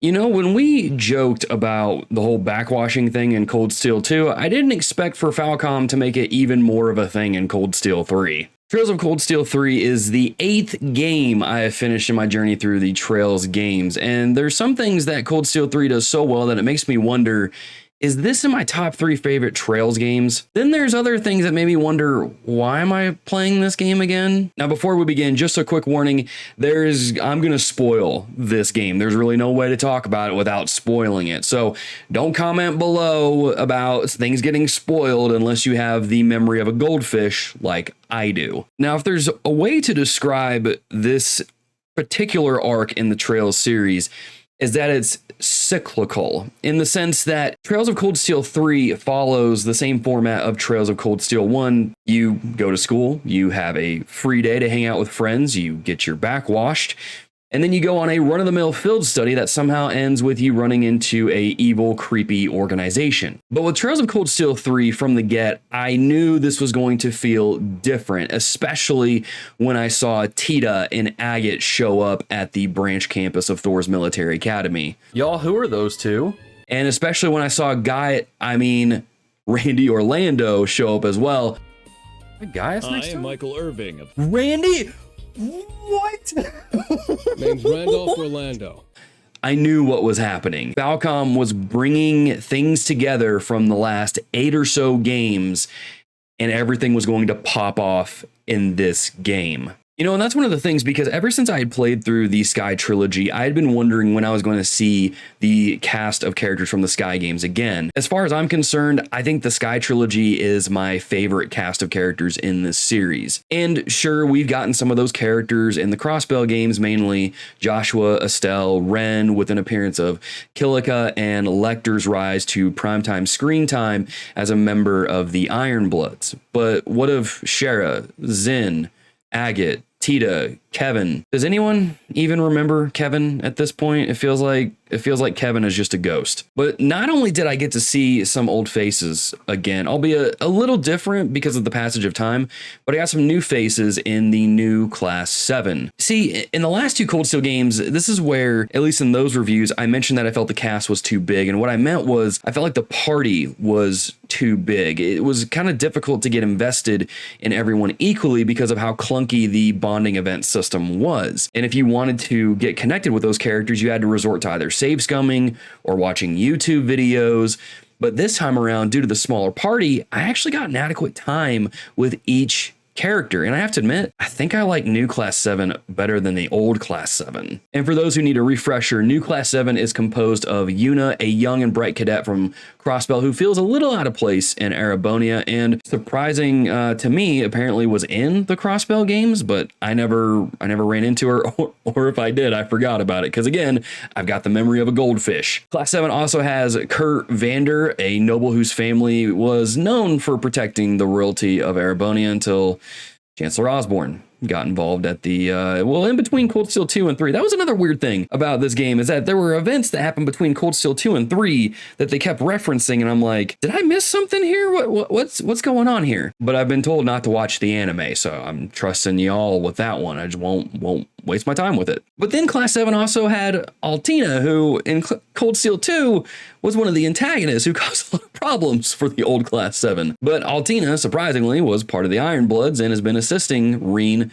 You know, when we joked about the whole backwashing thing in Cold Steel 2, I didn't expect for Falcom to make it even more of a thing in Cold Steel 3. Trails of Cold Steel 3 is the 8th game I have finished in my journey through the Trails games, and there's some things that Cold Steel 3 does so well that it makes me wonder, is this in my top 3 favorite Trails games? Then there's other things that made me wonder, why am I playing this game again? Now, before we begin, just a quick warning, I'm gonna spoil this game. There's really no way to talk about it without spoiling it. So don't comment below about things getting spoiled unless you have the memory of a goldfish like I do. Now, if there's a way to describe this particular arc in the Trails series, is that it's cyclical in the sense that Trails of Cold Steel 3 follows the same format of Trails of Cold Steel 1. You go to school, you have a free day to hang out with friends, you get your back washed, and then you go on a run-of-the-mill field study that somehow ends with you running into a evil, creepy organization. But with Trails of Cold Steel 3 from the get, I knew this was going to feel different, especially when I saw Tita and Agate show up at the branch campus of Thors Military Academy. Y'all, who are those two? And especially when I saw Randy Orlando show up as well. Gaius next to him? Michael Irving. Randy? What? Name's Randolph Orlando. I knew what was happening. Falcom was bringing things together from the last 8 or so games, and everything was going to pop off in this game. You know, and that's one of the things, because ever since I had played through the Sky trilogy, I had been wondering when I was going to see the cast of characters from the Sky games again. As far as I'm concerned, I think the Sky trilogy is my favorite cast of characters in this series. And sure, we've gotten some of those characters in the Crossbell games, mainly Joshua, Estelle, Ren, with an appearance of Kilika, and Lecter's rise to primetime screen time as a member of the Ironbloods. But what of Shara, Zin, Agate, Tita, Kevin? Does anyone even remember Kevin at this point? It feels like Kevin is just a ghost. But not only did I get to see some old faces again, albeit a little different because of the passage of time, but I got some new faces in the new Class 7. See, in the last 2 Cold Steel games, this is where, at least in those reviews, I mentioned that I felt the cast was too big, and what I meant was I felt like the party was too big. It was kind of difficult to get invested in everyone equally because of how clunky the bonding event system was. And if you wanted to get connected with those characters, you had to resort to either save scumming or watching YouTube videos. But this time around, due to the smaller party, I actually got an adequate time with each character. And I have to admit, I think I like New Class 7 better than the Old Class 7. And for those who need a refresher, New Class 7 is composed of Yuna, a young and bright cadet from Crossbell who feels a little out of place in Erebonia, and surprising to me, apparently was in the Crossbell games, but I never ran into her, or if I did, I forgot about it, because again, I've got the memory of a goldfish. Class 7 also has Kurt Vander, a noble whose family was known for protecting the royalty of Erebonia until Chancellor Osborne got involved at the, in between Cold Steel 2 and 3. That was another weird thing about this game, is that there were events that happened between Cold Steel 2 and 3 that they kept referencing, and I'm like, did I miss something here? What's going on here? But I've been told not to watch the anime, so I'm trusting y'all with that one. I just won't waste my time with it. But then Class 7 also had Altina, who in Cold Steel 2 was one of the antagonists who caused a lot of problems for the old Class 7. But Altina, surprisingly, was part of the Ironbloods and has been assisting Rean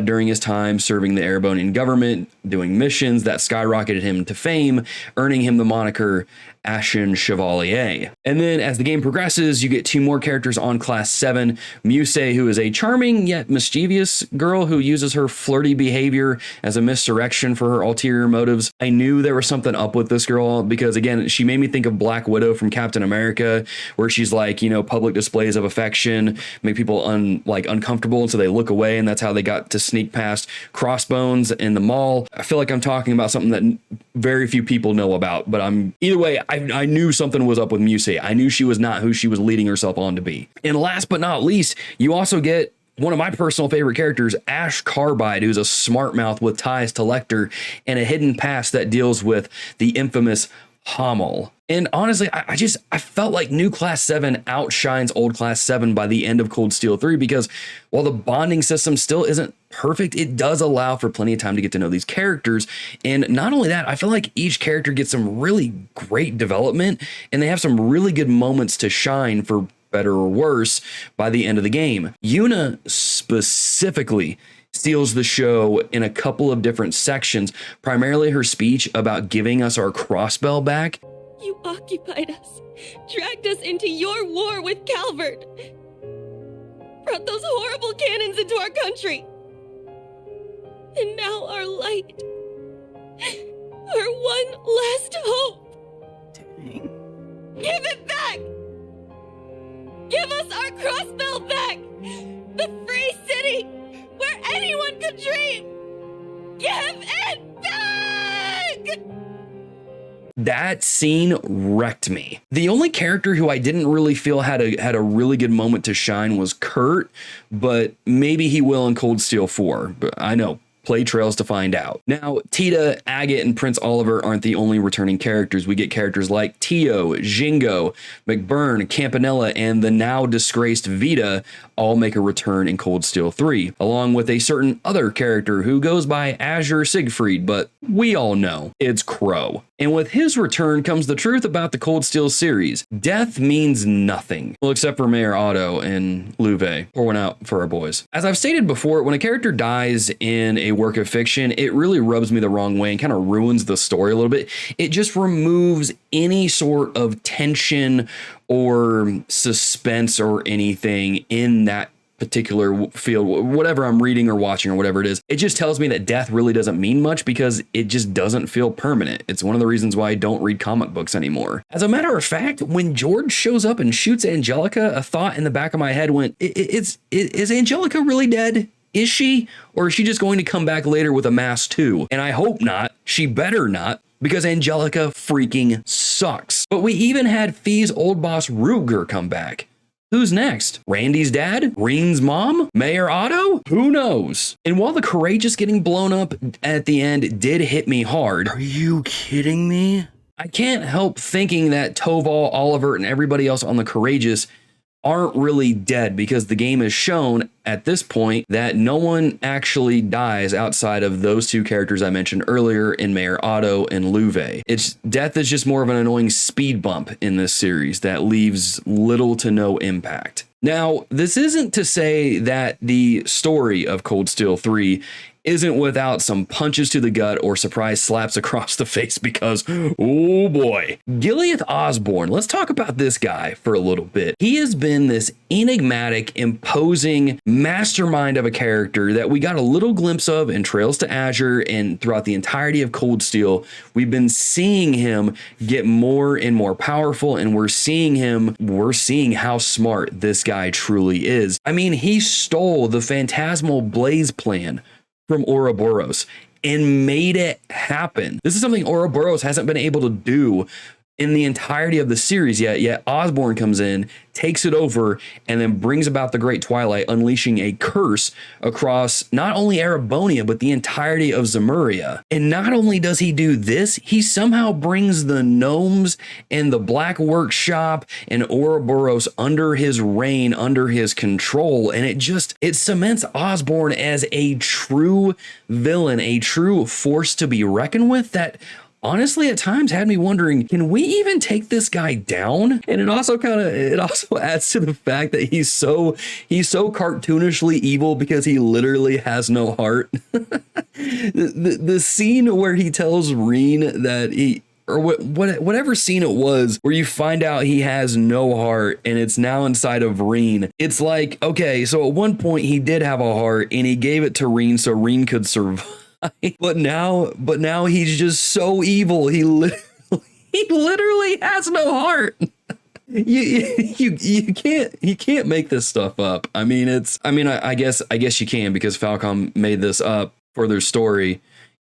during his time serving the Erebonian government, doing missions that skyrocketed him to fame, earning him the moniker Ashen Chevalier. And then as the game progresses, you get 2 more characters on Class 7. Muse, who is a charming yet mischievous girl who uses her flirty behavior as a misdirection for her ulterior motives. I knew there was something up with this girl because, again, she made me think of Black Widow from Captain America, where she's like, you know, public displays of affection make people uncomfortable, and so they look away, and that's how they got to sneak past Crossbones in the mall. I feel like I'm talking about something that very few people know about, but either way, I knew something was up with Muse. I knew she was not who she was leading herself on to be. And last but not least, you also get one of my personal favorite characters, Ash Carbide, who's a smart mouth with ties to Lecter and a hidden past that deals with the infamous Hummel. And honestly, I felt like New Class 7 outshines Old Class 7 by the end of Cold Steel 3, because while the bonding system still isn't perfect, it does allow for plenty of time to get to know these characters. And not only that, I feel like each character gets some really great development, and they have some really good moments to shine, for better or worse, by the end of the game. Yuna specifically steals the show in a couple of different sections, primarily her speech about giving us our crossbell back. You occupied us, dragged us into your war with Calvert, brought those horrible cannons into our country. And now our light, our one last hope. Dang. Give it back! Give us our crossbell back! The free city where anyone could dream! Give it back! That scene wrecked me. The only character who I didn't really feel had a really good moment to shine was Kurt, but maybe he will in Cold Steel 4. But I know. Play Trails to find out. Now, Tita, Agate, and Prince Oliver aren't the only returning characters. We get characters like Tio, Jingo, McBurn, Campanella, and the now disgraced Vita all make a return in Cold Steel 3, along with a certain other character who goes by Azure Siegfried, but we all know it's Crow. And with his return comes the truth about the Cold Steel series. Death means nothing. Well, except for Mayor Otto and Leeves. Pour one out for our boys. As I've stated before, when a character dies in a work of fiction, it really rubs me the wrong way and kind of ruins the story a little bit. It just removes any sort of tension or suspense or anything in that particular field, whatever I'm reading or watching or whatever it is. It just tells me that death really doesn't mean much because it just doesn't feel permanent. It's one of the reasons why I don't read comic books anymore. As a matter of fact, when George shows up and shoots Angelica, a thought in the back of my head went, is Angelica really dead? Is she? Or is she just going to come back later with a mask too? And I hope not. She better not, because Angelica freaking sucks. But we even had Fee's old boss Ruger come back. Who's next? Randy's dad? Rean's mom? Mayor Otto? Who knows? And while the Courageous getting blown up at the end did hit me hard. Are you kidding me? I can't help thinking that Toval, Oliver, and everybody else on the Courageous aren't really dead, because the game has shown at this point that no one actually dies outside of those two characters I mentioned earlier in Mayor Otto and Leeves. Death is just more of an annoying speed bump in this series that leaves little to no impact. Now, this isn't to say that the story of Cold Steel 3 isn't without some punches to the gut or surprise slaps across the face, because, oh boy. Giliath Osborne, let's talk about this guy for a little bit. He has been this enigmatic, imposing mastermind of a character that we got a little glimpse of in Trails to Azure, and throughout the entirety of Cold Steel, we've been seeing him get more and more powerful, and we're seeing how smart this guy truly is. I mean, he stole the Phantasmal Blaze plan from Ouroboros and made it happen. This is something Ouroboros hasn't been able to do in the entirety of the series yet Osborne comes in, takes it over, and then brings about the Great Twilight, unleashing a curse across not only Erebonia, but the entirety of Zemuria. And not only does he do this, he somehow brings the gnomes and the Black Workshop and Ouroboros under his reign, under his control, and it cements Osborne as a true villain, a true force to be reckoned with that honestly at times had me wondering, can we even take this guy down? And it also adds to the fact that he's so cartoonishly evil because he literally has no heart. the scene where he tells Rean that whatever scene it was where you find out he has no heart and it's now inside of Rean. It's like, okay, so at one point he did have a heart and he gave it to Rean so Rean could survive. But now he's just so evil. He literally has no heart. You can't make this stuff up. I guess you can, because Falcom made this up for their story.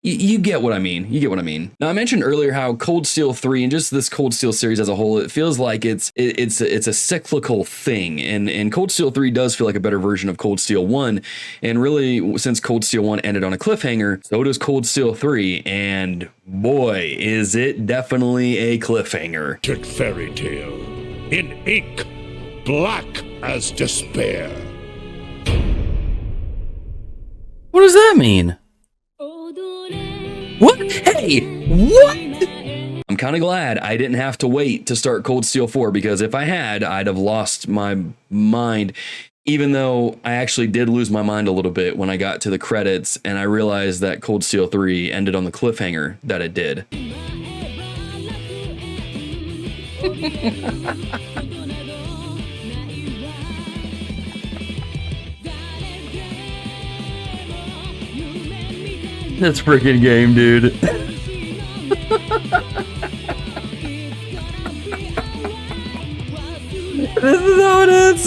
You get what I mean. You get what I mean. Now, I mentioned earlier how Cold Steel 3 and just this Cold Steel series as a whole, it feels like it's a cyclical thing. And Cold Steel 3 does feel like a better version of Cold Steel 1. And really, since Cold Steel 1 ended on a cliffhanger, so does Cold Steel 3. And boy, is it definitely a cliffhanger. Fairy tale in ink, black as despair. What does that mean? What? Hey, what? I'm kind of glad I didn't have to wait to start Cold Steel 4, because if I had, I'd have lost my mind, even though I actually did lose my mind a little bit when I got to the credits and I realized that Cold Steel 3 ended on the cliffhanger that it did. This freaking game, dude. This is how it is.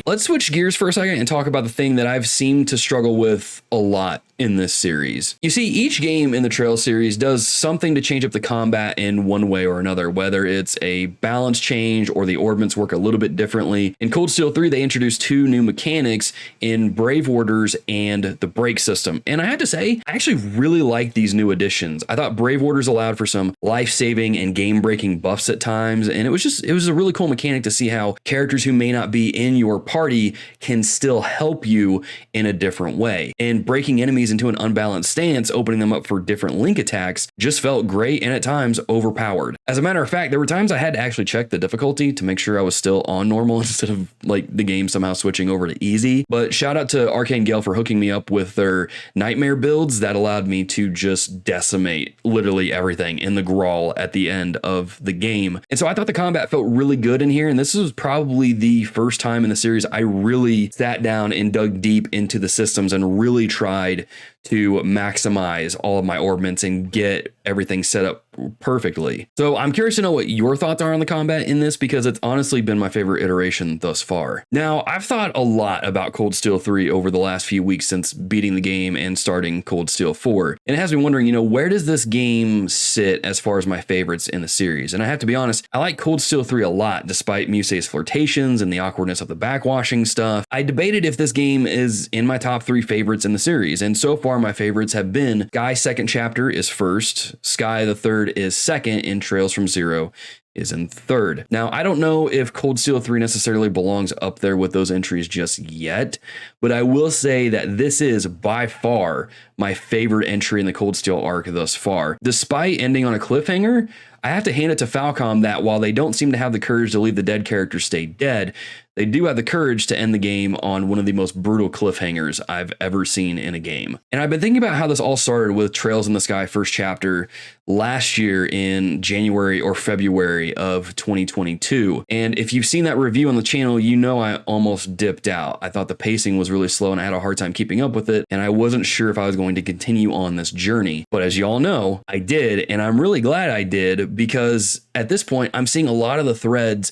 Let's switch gears for a second and talk about the thing that I've seemed to struggle with a lot in this series. You see, each game in the Trail series does something to change up the combat in one way or another, whether it's a balance change or the orbments work a little bit differently. In Cold Steel 3, they introduced 2 new mechanics in Brave Orders and the brake system. And I have to say, I actually really like these new additions. I thought Brave Orders allowed for some life-saving and game-breaking buffs at times, and it was a really cool mechanic to see how characters who may not be in your party can still help you in a different way. And breaking enemies into an unbalanced stance, opening them up for different link attacks, just felt great and at times overpowered. As a matter of fact, there were times I had to actually check the difficulty to make sure I was still on normal instead of like the game somehow switching over to easy. But shout out to Arcane Gale for hooking me up with their nightmare builds that allowed me to just decimate literally everything in the Grawl at the end of the game. And so I thought the combat felt really good in here, and this was probably the first time in the series I really sat down and dug deep into the systems and really tried to maximize all of my orbments and get everything set up perfectly. So I'm curious to know what your thoughts are on the combat in this, because it's honestly been my favorite iteration thus far. Now, I've thought a lot about Cold Steel 3 over the last few weeks since beating the game and starting Cold Steel 4. And it has me wondering, where does this game sit as far as my favorites in the series? And I have to be honest, I like Cold Steel 3 a lot, despite Musei's flirtations and the awkwardness of the backwashing stuff. I debated if this game is in my top 3 favorites in the series, and so far my favorites have been Sky's second chapter is first, Sky the third is second, and Trails from Zero is in third. Now, I don't know if Cold Steel 3 necessarily belongs up there with those entries just yet, but I will say that this is by far my favorite entry in the Cold Steel arc thus far. Despite ending on a cliffhanger, I have to hand it to Falcom that while they don't seem to have the courage to leave the dead characters stay dead, they do have the courage to end the game on one of the most brutal cliffhangers I've ever seen in a game. And I've been thinking about how this all started with Trails in the Sky first chapter last year in January or February of 2022. And if you've seen that review on the channel, you know I almost dipped out. I thought the pacing was really slow and I had a hard time keeping up with it, and I wasn't sure if I was going to continue on this journey. But as y'all know, I did, and I'm really glad I did, because at this point, I'm seeing a lot of the threads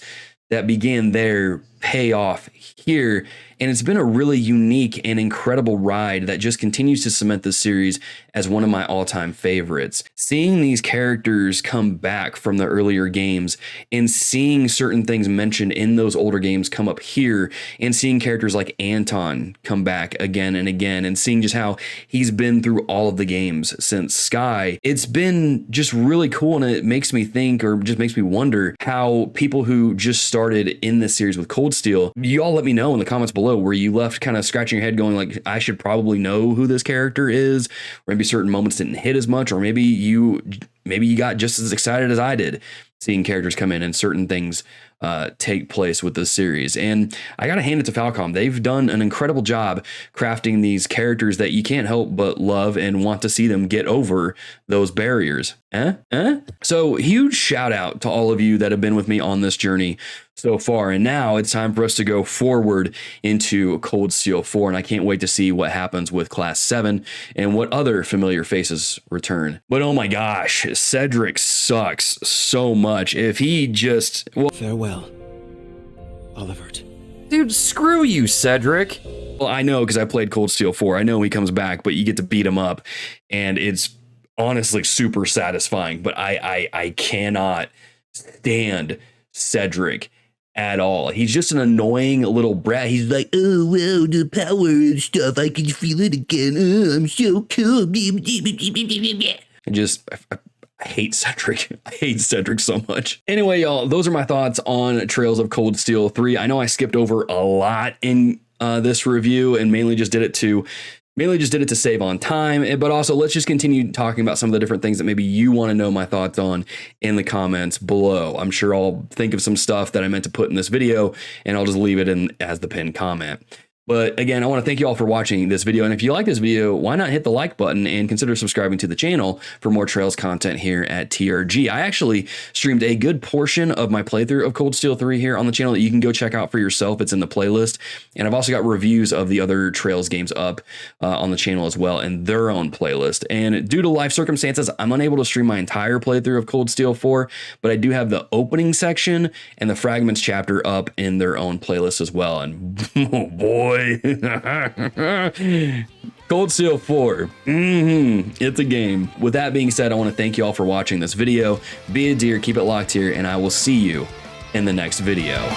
that began there pay off here. And it's been a really unique and incredible ride that just continues to cement this series as one of my all-time favorites. Seeing these characters come back from the earlier games and seeing certain things mentioned in those older games come up here, and seeing characters like Anton come back again and again, and seeing just how he's been through all of the games since Sky, it's been just really cool. And it makes me think, or just makes me wonder, how people who just started in this series with Cold Steel, you all let me know in the comments below where you left kind of scratching your head going like, I should probably know who this character is, or maybe certain moments didn't hit as much, or maybe you got just as excited as I did seeing characters come in and certain things take place with this series. And I gotta hand it to Falcom. They've done an incredible job crafting these characters that you can't help but love and want to see them get over those barriers. So huge shout out to all of you that have been with me on this journey so far. And now it's time for us to go forward into Cold Steel 4. And I can't wait to see what happens with Class 7 and what other familiar faces return. But oh my gosh, Cedric sucks so much. If he just... Farewell, Olivert. Dude, screw you, Cedric. Well, I know because I played Cold Steel 4. I know he comes back, but you get to beat him up, and it's honestly super satisfying. But I cannot stand Cedric at all. He's just an annoying little brat. He's like, oh, well, the power and stuff, I can feel it again. Oh, I'm so cool. I hate Cedric. I hate Cedric so much. Anyway, y'all, those are my thoughts on Trails of Cold Steel 3. I know I skipped over a lot in this review and mainly just did it to save on time, but also let's just continue talking about some of the different things that maybe you want to know my thoughts on in the comments below. I'm sure I'll think of some stuff that I meant to put in this video and I'll just leave it in as the pinned comment. But again, I want to thank you all for watching this video. And if you like this video, why not hit the like button and consider subscribing to the channel for more Trails content here at TRG. I actually streamed a good portion of my playthrough of Cold Steel 3 here on the channel that you can go check out for yourself. It's in the playlist. And I've also got reviews of the other Trails games up on the channel as well in their own playlist. And due to life circumstances, I'm unable to stream my entire playthrough of Cold Steel 4, but I do have the opening section and the fragments chapter up in their own playlist as well. And oh boy. Cold Steel 4. It's a game. With that being said, I want to thank you all for watching this video. Be a deer, keep it locked here, and I will see you in the next video.